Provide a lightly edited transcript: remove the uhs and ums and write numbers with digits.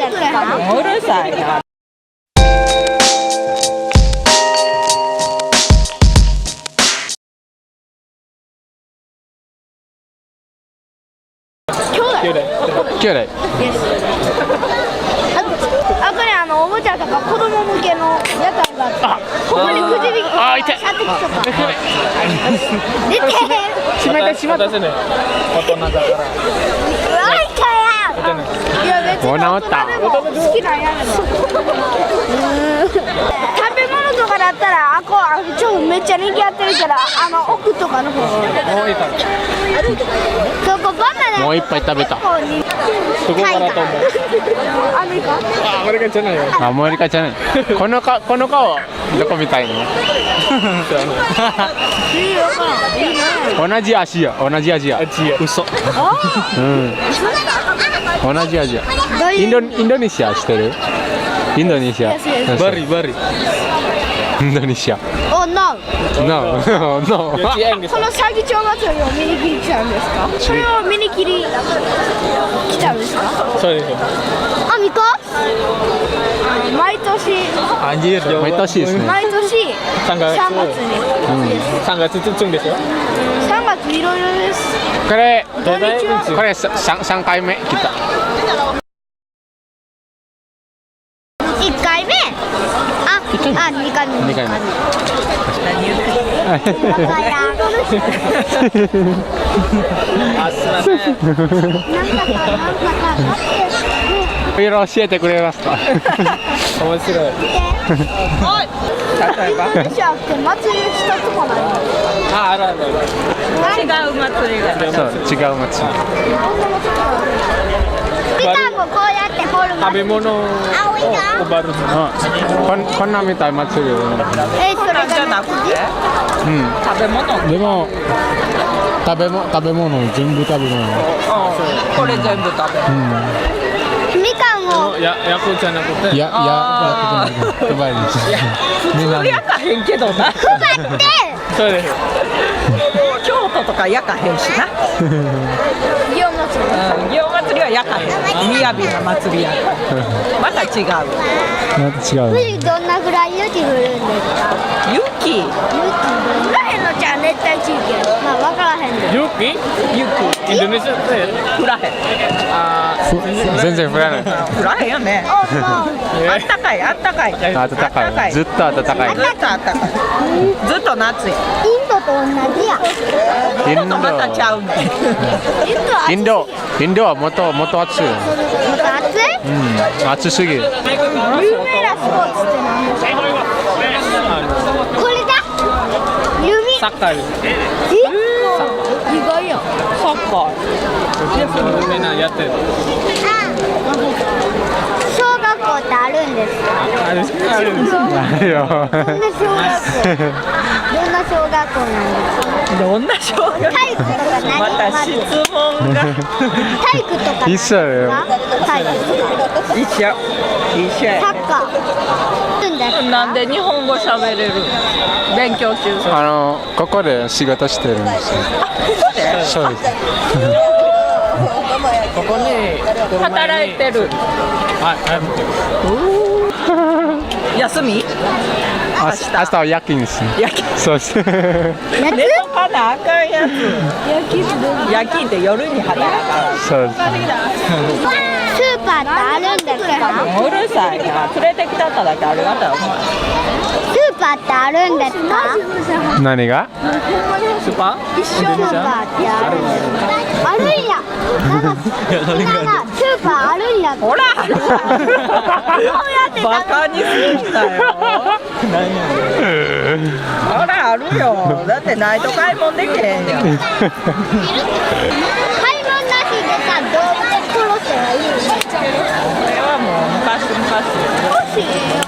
やつかな。うるさいな。兄弟。兄弟。あとね、おもちゃとか子供向けの屋台があって、ここにくじ引きとか射的とか出て閉めてしまった。うわいかやいや別にもう治った好きなんやねん食べ物とかだったらめっちゃ人気やってるから奥とかの方そこバナナもう一杯食べた。どこからと思うアメリカアメリカじゃないよ。アメリカじゃない。この顔どこみたいの？同じアジア。嘘。うん。同じアジア。インドネシア知ってる？インドネシア。バリ。インドネシア。Oh no No. このサギチョウ祭りを見に来に来たんですか？それを見に来に来たんですか？そうですよ。アミコ？毎年毎年ですね。毎年3月に3月中旬ですよ。3月いろいろです。これこんにちは。3回目来た。1回目2回目2回目。いろいろ教えてくれますか？面白い。例えば祭りしたとこないある。違う祭りが。そう、違う祭り。みかんもこうやって掘る食べ物を配る。こんなみたい祭り。それじゃなくて食べ物。でも食べ物全部食べ物。これ全部食べる。みかんを焼くじゃなくて。配り。普通焼かへんけどな。配ってそうです。京都とか焼かへんしな。祇園祭り祇園祭りは焼かへん。みやびな祭りや。また違う。冬どんなぐらい雪降るんですか？雪。降らへんのじゃ熱帯地域やろ。まあ分からへんで。雪？インドネシアって降らへん。全然降らない。降らへんよね。あったかい。暖かい。ずっと暖かい。ずっとあったかい。ずっと夏や。インドと同じや。インドまたちゃうね。インドはもっと暑い。また暑い？暑すぎる。有名なスポーツって何ですか？これだ。弓。サッカーです。意外や。サッカー。みんなやってる。小学校ってあるんですか？あるんです。あるよ。どんな小学校なんですか？どんな小学校？体育とか何？また質問が。体育とか何ですか？一緒よ。体育。一緒や。サッカー。るんですか？なんで日本語喋れる？勉強中。ここで仕事してるんですよ。そうです。ここに働いてる。休み？明日は夜勤ですね。夜勤。そうです。夏？寝とかなあかんやつ。夜勤って夜に働かそうです。スーパーってあるんですか？ん。うるさいな。連れてきたっただけありがたいお前。スーパーってあるんですか？何が？スーパー？スーパーってあるんですか？あるんや。スーパーあるんや。ほら。バカにすんなよ。ほらあるよ。だってないと買い物できへんやん。買い物なしでさ、どうやって殺せばいいの？これはもう昔。欲しいよ。